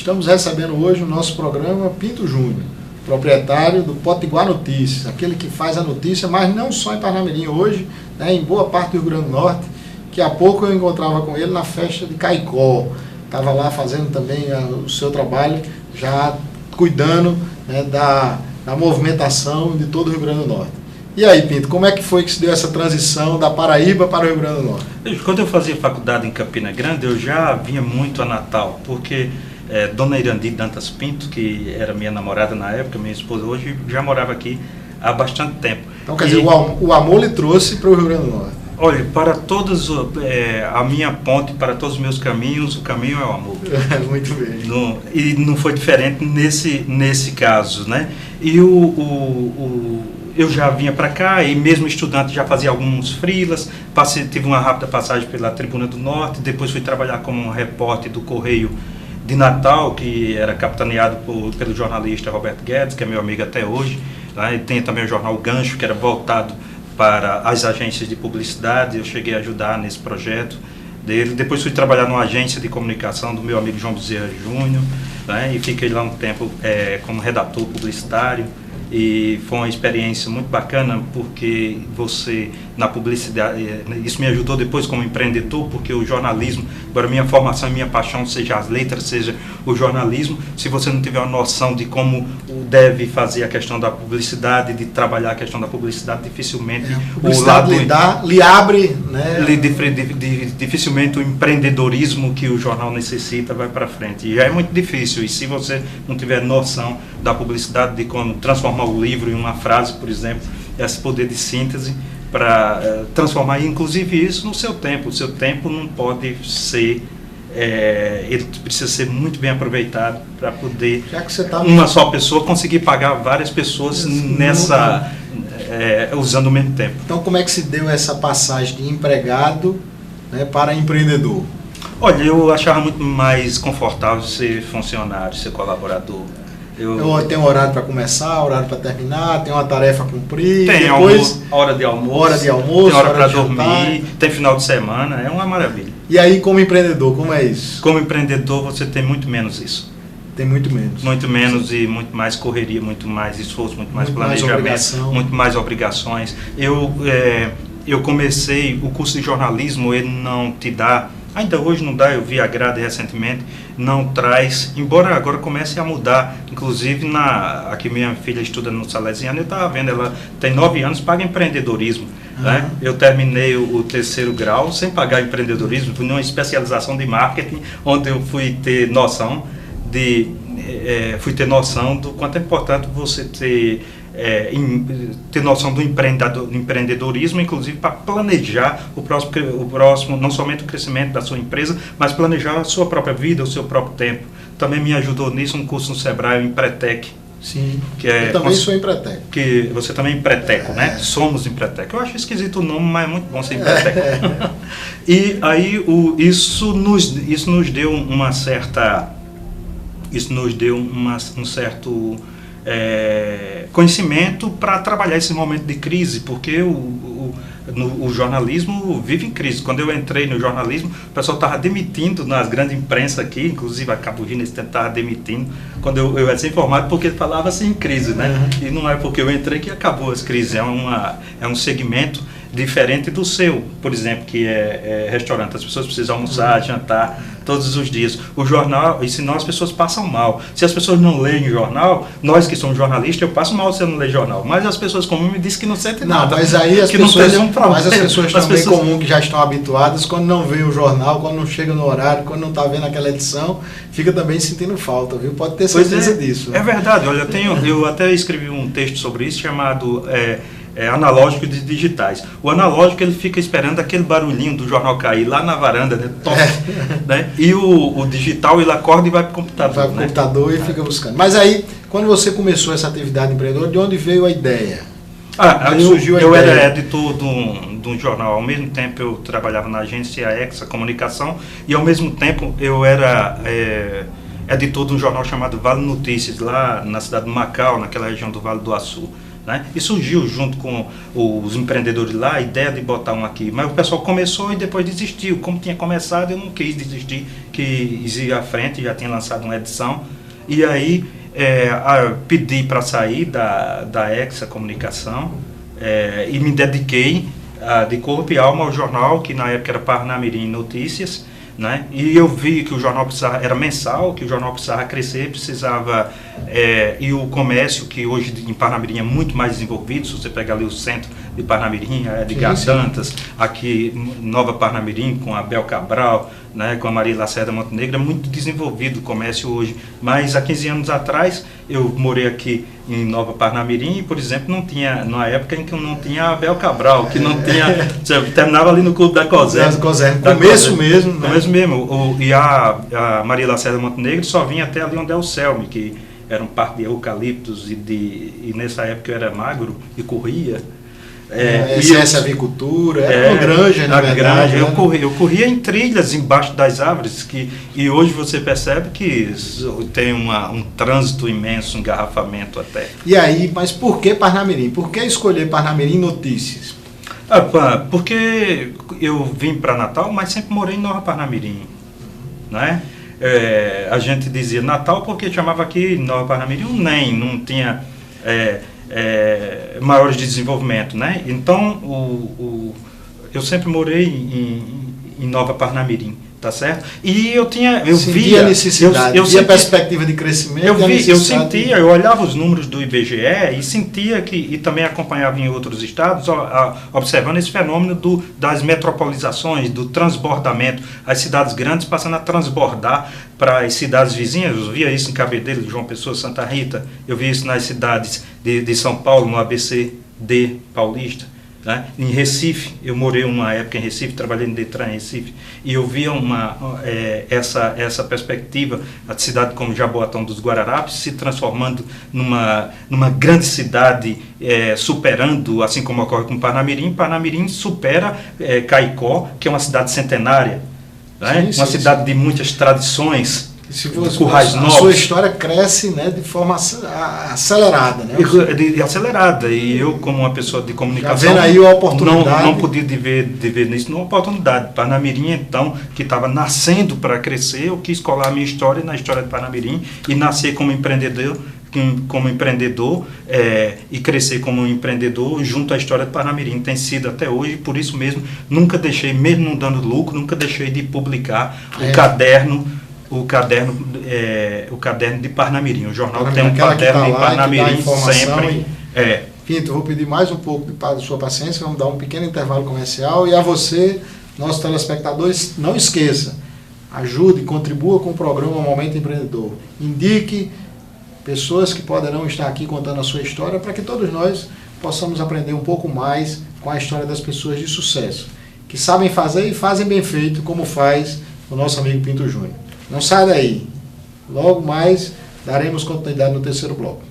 Estamos recebendo hoje no nosso programa Pinto Júnior, proprietário do Potiguar Notícias, aquele que faz a notícia, mas não só em Parnamirim hoje, né, em boa parte do Rio Grande do Norte, que há pouco eu encontrava com ele na festa de Caicó. Estava lá fazendo também o seu trabalho, já cuidando, né, da movimentação de todo o Rio Grande do Norte. E aí, Pinto, como é que foi que se deu essa transição da Paraíba para o Rio Grande do Norte? Quando eu fazia faculdade em Campina Grande, eu já vinha muito a Natal, porque Dona Irandi Dantas Pinto, que era minha namorada na época, minha esposa hoje, já morava aqui há bastante tempo. Então, quer dizer, o amor lhe trouxe para o Rio Grande do Norte. Olha, para todos, a minha ponte, para todos os meus caminhos, o caminho é o amor. Muito bem. E não foi diferente nesse caso, né? E eu já vinha para cá e mesmo estudante já fazia alguns freelas, tive uma rápida passagem pela Tribuna do Norte, depois fui trabalhar como repórter do Correio de Natal, que era capitaneado pelo jornalista Roberto Guedes, que é meu amigo até hoje. Lá, e tem também o jornal Gancho, que era voltado para as agências de publicidade, eu cheguei a ajudar nesse projeto dele. Depois fui trabalhar numa agência de comunicação do meu amigo João Bezerra Júnior, né, e fiquei lá um tempo como redator publicitário. E foi uma experiência muito bacana, porque você, na publicidade, isso me ajudou depois como empreendedor, porque o jornalismo, agora minha formação e minha paixão, seja as letras, seja o jornalismo, se você não tiver uma noção de como deve fazer a questão da publicidade, de trabalhar a questão da publicidade, dificilmente o lado lhe abre, né? Dificilmente o empreendedorismo que o jornal necessita vai para frente. E já é muito difícil, e se você não tiver noção da publicidade, de como transformar o livro em uma frase, por exemplo, esse poder de síntese para transformar, inclusive, isso no seu tempo. O seu tempo não pode ser, ele precisa ser muito bem aproveitado para poder uma só pessoa conseguir pagar várias pessoas usando o mesmo tempo. Então, como é que se deu essa passagem de empregado, né, para empreendedor? Olha, eu achava muito mais confortável ser funcionário, ser colaborador. Eu tenho horário para começar, horário para terminar, tem uma tarefa a cumprir. Tem depois, hora de almoço, tem hora para dormir, tem final de semana, é uma maravilha. E aí, como empreendedor, como é isso? Como empreendedor, você tem muito menos isso. Tem muito menos. Muito menos. Sim. E muito mais correria, muito mais esforço, muito mais planejamento, muito mais obrigações. Eu comecei o curso de jornalismo, ele não te dá, ainda hoje não dá, eu vi a grade recentemente, não traz, embora agora comece a mudar, inclusive aqui minha filha estuda no Salesiano, eu estava vendo, ela tem 9 anos, paga empreendedorismo. Né? Eu terminei o 3º grau sem pagar empreendedorismo, fui numa especialização de marketing, onde eu fui ter noção do quanto é importante você ter noção do empreendedorismo, inclusive para planejar o próximo, não somente o crescimento da sua empresa, mas planejar a sua própria vida, o seu próprio tempo. Também me ajudou nisso um curso no Sebrae, o Empretec. Sim, eu também sou Empretec. Que você também é Empreteco, né? Somos Empretec. Eu acho esquisito o nome, mas é muito bom ser Empreteco. E aí isso nos deu um certo conhecimento para trabalhar esse momento de crise, porque o jornalismo vive em crise. Quando eu entrei no jornalismo, o pessoal estava demitindo nas grandes imprensas aqui, inclusive a Cabo Rio nesse tempo estava demitindo, quando eu era informado, porque ele falava assim em crise, né? E não é porque eu entrei que acabou as crises, é um segmento diferente do seu, por exemplo, que é restaurante. As pessoas precisam almoçar, jantar todos os dias. O jornal, e senão as pessoas passam mal. Se as pessoas não leem jornal, nós que somos jornalistas, eu passo mal se eu não ler jornal. Mas as pessoas comuns me dizem que não sentem nada. Mas aí as pessoas também comuns que já estão habituadas, quando não vê o jornal, quando não chega no horário, quando não está vendo aquela edição, fica também sentindo falta, viu? Pode ter certeza disso. Né? É verdade. Olha, eu até escrevi um texto sobre isso chamado analógico de digitais. O analógico, ele fica esperando aquele barulhinho do jornal cair lá na varanda, né? Né? E o digital, ele acorda e vai para o computador. Vai para o computador e fica buscando. Mas aí, quando você começou essa atividade empreendedora, de onde veio a ideia? Eu era editor de um jornal. Ao mesmo tempo eu trabalhava na agência Exa Comunicação e ao mesmo tempo eu era editor de um jornal chamado Vale Notícias, lá na cidade de Macau, naquela região do Vale do Açu. né? E surgiu junto com os empreendedores lá a ideia de botar um aqui, mas o pessoal começou e depois desistiu. Como tinha começado, eu não quis desistir, quis ir à frente, já tinha lançado uma edição, e aí pedi para sair da Exa Comunicação, e me dediquei de corpo e alma ao jornal, que na época era Parnamirim Notícias, né? E eu vi que o jornal era mensal, que o jornal precisava crescer, precisava, e o comércio, que hoje em Parnamirim é muito mais desenvolvido. Se você pegar ali o centro de Parnamirim, Edgar Dantas, aqui Nova Parnamirim, com a Bel Cabral, né, com a Maria Lacerda Montenegro, é muito desenvolvido o comércio hoje. Mas há 15 anos atrás, eu morei aqui em Nova Parnamirim e, por exemplo, não tinha, na época em que não tinha a Bel Cabral, que não tinha, terminava ali no Clube da Cosé. Começo mesmo, né? Começo mesmo. E a Maria Lacerda Montenegro só vinha até ali onde é o Selme, que era um parque de eucaliptos, e nessa época eu era magro e corria. Essa avicultura, era uma granja, na verdade. Eu corria em trilhas embaixo das árvores, e hoje você percebe que tem um trânsito imenso, um engarrafamento até. E aí, mas por que Parnamirim? Por que escolher Parnamirim Notícias? Porque eu vim para Natal, mas sempre morei em Nova Parnamirim, né? A gente dizia Natal porque chamava aqui Nova Parnamirim não tinha maiores de desenvolvimento, né? Então eu sempre morei em Nova Parnamirim, tá certo? E eu via a necessidade, eu via a perspectiva de crescimento. Eu olhava os números do IBGE e sentia e também acompanhava em outros estados, observando esse fenômeno das metropolizações, do transbordamento, as cidades grandes passando a transbordar para as cidades vizinhas. Eu via isso em Cabedelo, João Pessoa, Santa Rita, eu via isso nas cidades de São Paulo, no ABCD paulista, né? Em Recife, eu morei uma época em Recife, trabalhei no Detran em Recife, e eu via essa perspectiva, a cidade como Jaboatão dos Guararapes se transformando numa grande cidade, superando, assim como ocorre com Parnamirim. Parnamirim supera Caicó, que é uma cidade centenária, né? Uma cidade de muitas tradições. A sua história cresce, né, de forma acelerada, né? Acelerada, e eu, como uma pessoa de comunicação, vendo aí a oportunidade, não podia ver nisso uma oportunidade. Parnamirim, então, que estava nascendo para crescer, eu quis colar a minha história na história de Parnamirim e nascer como empreendedor, e crescer como empreendedor junto à história de Parnamirim. Tem sido até hoje, por isso mesmo, nunca deixei, mesmo não dando lucro, nunca deixei de publicar o caderno de Parnamirim. O jornal tem um caderno de Parnamirim sempre. Pinto, vou pedir mais um pouco de sua paciência, vamos dar um pequeno intervalo comercial, e a você, nossos telespectadores, não esqueça, ajude, contribua com o programa Momento Empreendedor. Indique pessoas que poderão estar aqui contando a sua história, para que todos nós possamos aprender um pouco mais com a história das pessoas de sucesso, que sabem fazer e fazem bem feito, como faz o nosso amigo Pinto Júnior. Não sai daí. Logo mais daremos continuidade no terceiro bloco.